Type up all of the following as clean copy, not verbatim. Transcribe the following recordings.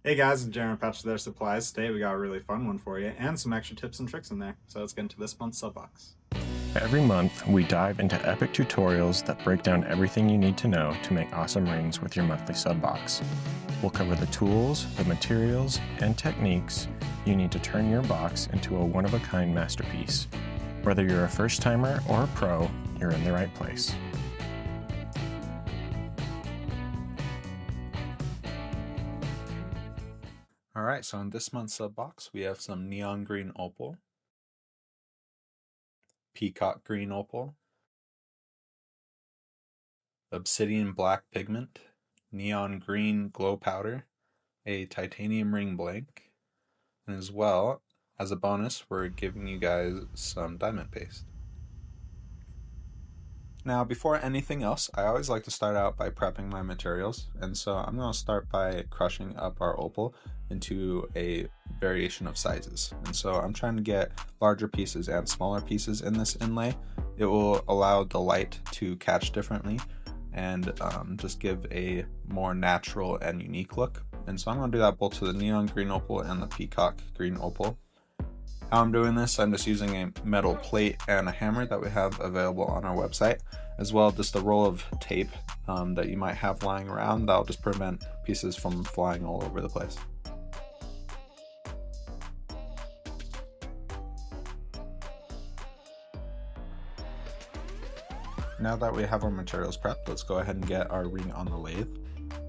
Hey guys, it's Jaren, Patrick Adair Supplies. Today we got a really fun one for you and some extra tips and tricks in there. So let's get into this month's sub box. Every month, we dive into epic tutorials that break down everything you need to know to make awesome rings with your monthly sub box. We'll cover the tools, the materials, and techniques you need to turn your box into a one-of-a-kind masterpiece. Whether you're a first-timer or a pro, you're in the right place. Alright, so in this month's sub box we have some neon green opal, peacock green opal, obsidian black pigment, neon green glow powder, a titanium ring blank, and as well, as a bonus, we're giving you guys some diamond paste. Now, before anything else, I always like to start out by prepping my materials, and so I'm going to start by crushing up our opal into a variation of sizes. And so I'm trying to get larger pieces and smaller pieces in this inlay. It will allow the light to catch differently and just give a more natural and unique look. And so I'm going to do that both to the neon green opal and the peacock green opal. How I'm doing this, I'm just using a metal plate and a hammer that we have available on our website, as well as just a roll of tape that you might have lying around that'll just prevent pieces from flying all over the place. Now that we have our materials prepped, let's go ahead and get our ring on the lathe.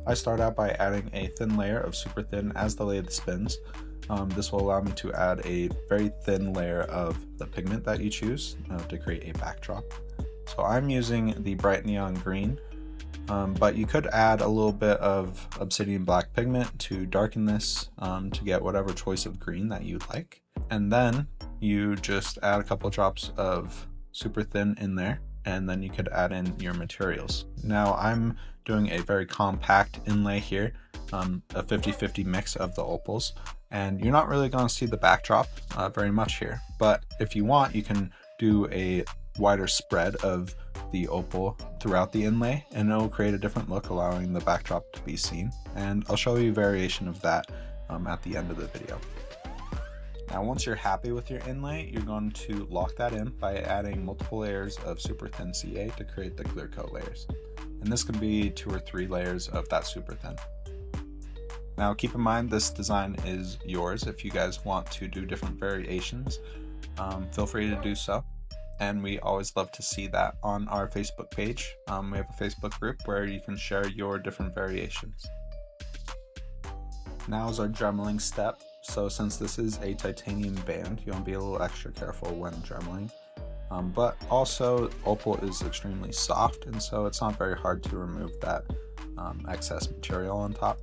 I start out by adding a thin layer of super thin as the lathe spins. This will allow me to add a very thin layer of the pigment that you choose to create a backdrop. So I'm using the bright neon green, but you could add a little bit of obsidian black pigment to darken this to get whatever choice of green that you'd like. And then you just add a couple drops of super thin in there, and then you could add in your materials. Now I'm doing a very compact inlay here, a 50-50 mix of the opals, and you're not really going to see the backdrop very much here, but if you want, you can do a wider spread of the opal throughout the inlay, and it'll create a different look, allowing the backdrop to be seen. And I'll show you a variation of that at the end of the video. Now, once you're happy with your inlay, you're going to lock that in by adding multiple layers of super thin CA to create the clear coat layers. And this can be 2 or 3 layers of that super thin. Now, keep in mind, this design is yours. If you guys want to do different variations, feel free to do so. And we always love to see that on our Facebook page. We have a Facebook group where you can share your different variations. Now is our dremeling step. So since this is a titanium band, you want to be a little extra careful when dremeling. But also, opal is extremely soft, and so it's not very hard to remove that excess material on top.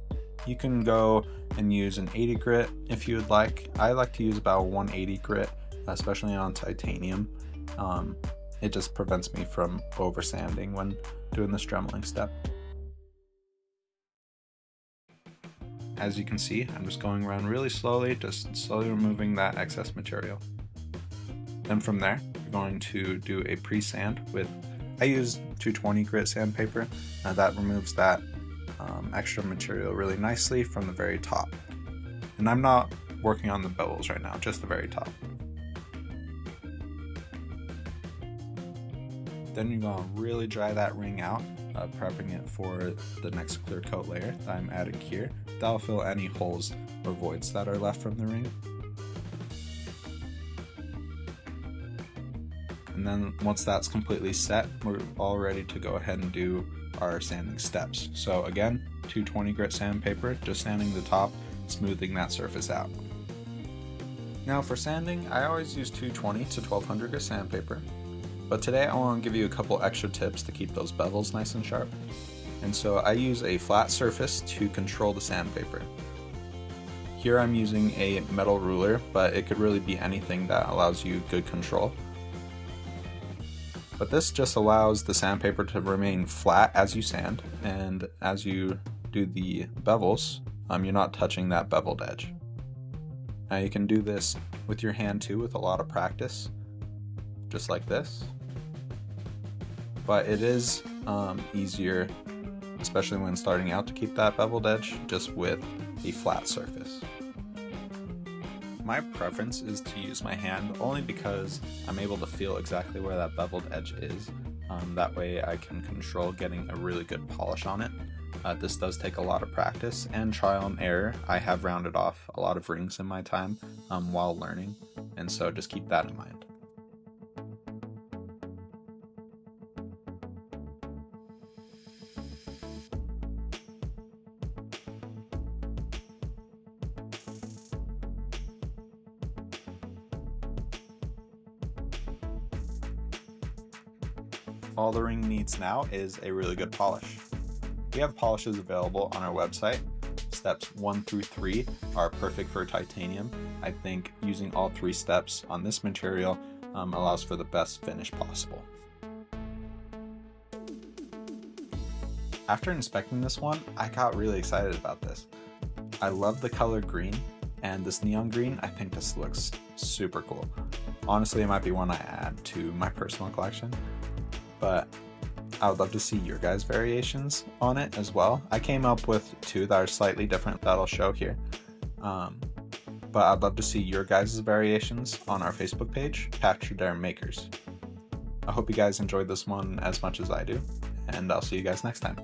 You can go and use an 80 grit if you would like. I like to use about 180 grit, especially on titanium. It just prevents me from over sanding when doing this dremeling step. As you can see, I'm just going around really slowly, just slowly removing that excess material. Then from there, we're going to do a pre-sand with, I use 220 grit sandpaper. That removes that extra material really nicely from the very top. And I'm not working on the bevels right now, just the very top. Then you're going to really dry that ring out, prepping it for the next clear coat layer that I'm adding here. That'll fill any holes or voids that are left from the ring. And then once that's completely set, we're all ready to go ahead and do our sanding steps. So again, 220 grit sandpaper, just sanding the top, smoothing that surface out. Now for sanding, I always use 220 to 1200 grit sandpaper. But today I want to give you a couple extra tips to keep those bevels nice and sharp. And so I use a flat surface to control the sandpaper. Here I'm using a metal ruler, but it could really be anything that allows you good control. But this just allows the sandpaper to remain flat as you sand, and as you do the bevels, you're not touching that beveled edge. Now you can do this with your hand too with a lot of practice, just like this. But it is easier, especially when starting out, to keep that beveled edge just with the flat surface. My preference is to use my hand only because I'm able to feel exactly where that beveled edge is. That way I can control getting a really good polish on it. This does take a lot of practice and trial and error. I have rounded off a lot of rings in my time while learning, and so just keep that in mind. All the ring needs now is a really good polish. We have polishes available on our website. Steps 1 through 3 are perfect for titanium. I think using all 3 steps on this material allows for the best finish possible. After inspecting this one, I got really excited about this. I love the color green, and this neon green, I think this looks super cool. Honestly, it might be one I add to my personal collection, but I would love to see your guys' variations on it as well. I came up with 2 that are slightly different that I'll show here. But I'd love to see your guys' variations on our Facebook page, Patrick Adair Makers. I hope you guys enjoyed this one as much as I do, and I'll see you guys next time.